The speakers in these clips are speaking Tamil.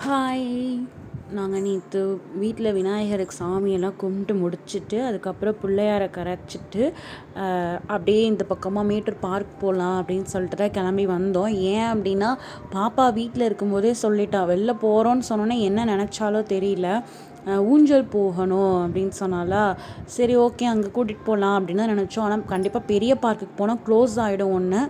ஹாய். நாங்கள் நேற்று வீட்டில் விநாயகருக்கு சாமியெல்லாம் கும்பிட்டு முடிச்சுட்டு அதுக்கப்புறம் பிள்ளையாரை கரைச்சிட்டு அப்படியே இந்த பக்கமாக மேட்டூர் பார்க் போகலாம் அப்படின்னு சொல்லிட்டு தான் கிளம்பி வந்தோம். ஏன் அப்படின்னா பாப்பா வீட்டில் இருக்கும்போதே சொல்லிட்டா, வெளில போகிறோன்னு சொன்னோன்னே என்ன நினச்சாலோ தெரியல, ஊஞ்சல் போகணும் அப்படின்னு சொன்னாலா. சரி ஓகே அங்கே கூட்டிகிட்டு போகலாம் அப்படின்னு தான் நினச்சோம். ஆனால் கண்டிப்பாக பெரிய பார்க்குக்கு போனால் க்ளோஸ் ஆகிடும் ஒன்று.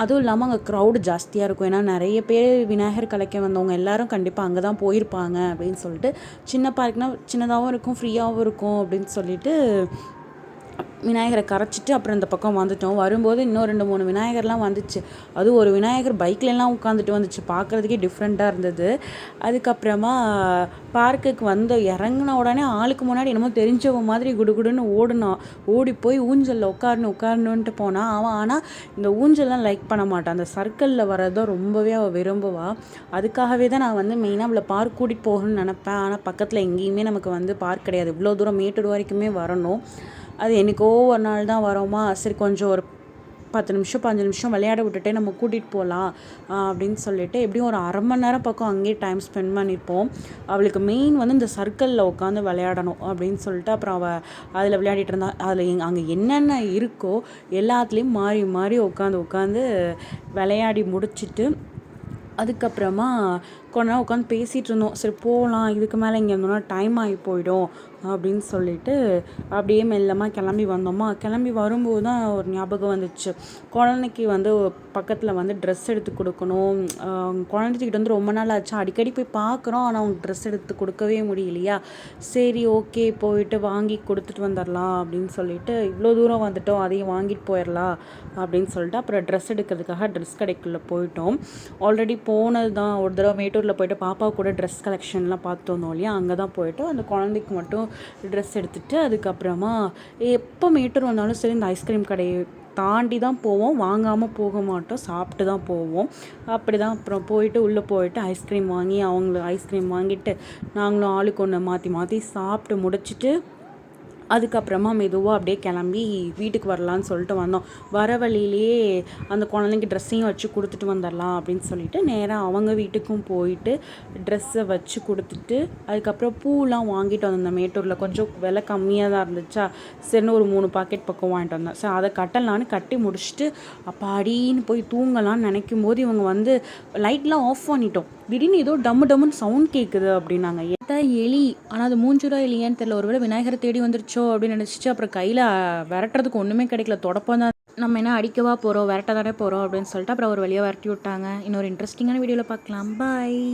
அதுவும் இல்லாமல் அங்கே க்ரௌடு ஜாஸ்தியாக இருக்கும். ஏன்னா நிறைய பேர் விநாயகர் கலைக்க வந்தவங்க எல்லாரும் கண்டிப்பாக அங்கே தான் போயிருப்பாங்க அப்படின்னு சொல்லிட்டு, சின்ன பார்க்னால் சின்னதாகவும் இருக்கும், ஃப்ரீயாகவும் இருக்கும் அப்படின்னு சொல்லிட்டு விநாயகரை கரைச்சிட்டு அப்புறம் இந்த பக்கம் வந்துட்டோம். வரும்போது இன்னும் 2-3 விநாயகர்லாம் வந்துச்சு. அதுவும் ஒரு விநாயகர் பைக்லலாம் உட்காந்துட்டு வந்துச்சு. பார்க்குறதுக்கே டிஃப்ரெண்ட்டாக இருந்தது. அதுக்கப்புறமா பார்க்குக்கு வந்து இறங்கின உடனே ஆளுக்கு முன்னாடி என்னமோ தெரிஞ்சவங்க மாதிரி குடுகுடுன்னு ஓடினான். ஓடி போய் ஊஞ்சலில் உட்காரணுன்ட்டு போனான் அவன். ஆனால் இந்த ஊஞ்சல்லாம் லைக் பண்ண மாட்டான். அந்த சர்க்கிளில் வரதான் ரொம்பவே அவள் விரும்புவாள். அதுக்காகவே தான் நான் வந்து மெயினாக அவளை பார்க் கூட்டிகிட்டு போகணும்னு நினப்பேன். ஆனால் பக்கத்தில் எங்கேயுமே நமக்கு வந்து பார்க் கிடையாது. இவ்வளோ தூரம் மேட்டூர் வரைக்குமே வரணும். அது என்றைக்கோ ஒரு நாள் தான் வரோமா, சரி கொஞ்சம் ஒரு 10 நிமிஷம் 15 நிமிஷம் விளையாட விட்டுட்டே நம்ம கூட்டிகிட்டு போகலாம் அப்படின்னு சொல்லிட்டு எப்படியும் ஒரு அரை மணி நேரம் பக்கம் அங்கேயே டைம் ஸ்பெண்ட் பண்ணியிருப்போம். அவளுக்கு மெயின் வந்து இந்த சர்க்கிளில் உட்காந்து விளையாடணும் அப்படின்னு சொல்லிட்டு அப்புறம் அவள் அதில் விளையாடிட்டு இருந்தா. அதில் அங்கே என்னென்ன இருக்கோ எல்லாத்துலேயும் மாறி மாறி உட்காந்து விளையாடி முடிச்சுட்டு அதுக்கப்புறமா கொஞ்ச நேரம் உட்காந்து பேசிகிட்டு இருந்தோம். சரி போகலாம், இதுக்கு மேலே இங்கே இருந்தோம்னா டைம் ஆகி போயிடும் அப்படின்னு சொல்லிட்டு அப்படியே மெல்லமாக கிளம்பி வந்தோமா. கிளம்பி வரும்போது தான் ஒரு ஞாபகம் வந்துச்சு. குழந்தைக்கு வந்து பக்கத்தில் வந்து ட்ரெஸ் எடுத்து கொடுக்கணும். குழந்தைகிட்ட வந்து ரொம்ப நாள் ஆச்சு, அடிக்கடி போய் பார்க்குறோம், ஆனால் அவங்க ட்ரெஸ் எடுத்து கொடுக்கவே முடியலையா. சரி ஓகே போயிட்டு வாங்கி கொடுத்துட்டு வந்துடலாம் அப்படின்னு சொல்லிட்டு இவ்வளோ தூரம் வந்துட்டோம், அதையும் வாங்கிட்டு போயிடலாம் அப்படின்னு சொல்லிட்டு அப்புறம் ட்ரெஸ் எடுக்கிறதுக்காக ட்ரெஸ் கடைக்குள்ளே போயிட்டோம். ஆல்ரெடி போனது தான் ஒரு தடவை மேட்டூரில் போய்ட்டு பாப்பா கூட ட்ரெஸ் கலெக்ஷன்லாம் பார்த்து வந்தோம் இல்லையா. அங்கே தான் போய்ட்டு அந்த குழந்தைக்கு மட்டும் ட்ரெஸ் எடுத்துகிட்டு அதுக்கப்புறமா எப்போ மேட்டூர் வந்தாலும் சரி இந்த ஐஸ்கிரீம் கடையை தாண்டி தான் போவோம், வாங்காமல் போக மாட்டோம், சாப்பிட்டு தான் போவோம். அப்படி தான் அப்புறம் போயிட்டு உள்ளே போயிட்டு ஐஸ்கிரீம் வாங்கி அவங்களும் ஐஸ்கிரீம் வாங்கிட்டு நாங்களும் ஆளுக்கு ஒன்று மாற்றி மாற்றி சாப்பிட்டு முடிச்சுட்டு அதுக்கப்புறமா மெதுவாக அப்படியே கிளம்பி வீட்டுக்கு வரலான்னு சொல்லிட்டு வந்தோம். வர வழியிலேயே அந்த குழந்தைங்க ட்ரெஸ்ஸையும் வச்சு கொடுத்துட்டு வந்துடலாம் அப்படின்னு சொல்லிட்டு நேராக அவங்க வீட்டுக்கும் போயிட்டு ட்ரெஸ்ஸை வச்சு கொடுத்துட்டு அதுக்கப்புறம் பூலாம் வாங்கிட்டு வந்தோம். மேட்டூரில் கொஞ்சம் விலை கம்மியாக தான் இருந்துச்சா, சரின்னு ஒரு 3 பாக்கெட் பக்கம் வாங்கிட்டு வந்தேன். சரி அதை கட்டலான்னு கட்டி முடிச்சுட்டு அப்பாடின்னு போய் தூங்கலான்னு நினைக்கும் போது இவங்க வந்து லைட்லாம் ஆஃப் பண்ணிட்டோம். திடீர்னு ஏதோ டம்முன்னு சவுண்ட் கேட்குது அப்படின்னாங்க. ஏதா எலி, ஆனால் அது மூஞ்சுரா எலியான்னு தெரியல, ஒருவேளை விநாயகரை தேடி வந்துருச்சோ அப்படின்னு நினச்சிட்டு அப்புறம் கையில் விரட்டுறதுக்கு ஒன்றுமே கிடைக்கல, தொடப்பம் தான். நம்ம என்ன அடிக்கவா போகிறோம், விரட்ட தானே போகிறோம் அப்படின்னு சொல்லிட்டு அப்புறம் ஒரு வழியாக விரட்டி விட்டாங்க. இன்னொரு இன்ட்ரெஸ்டிங்கான வீடியோவில் பார்க்கலாம். பாய்.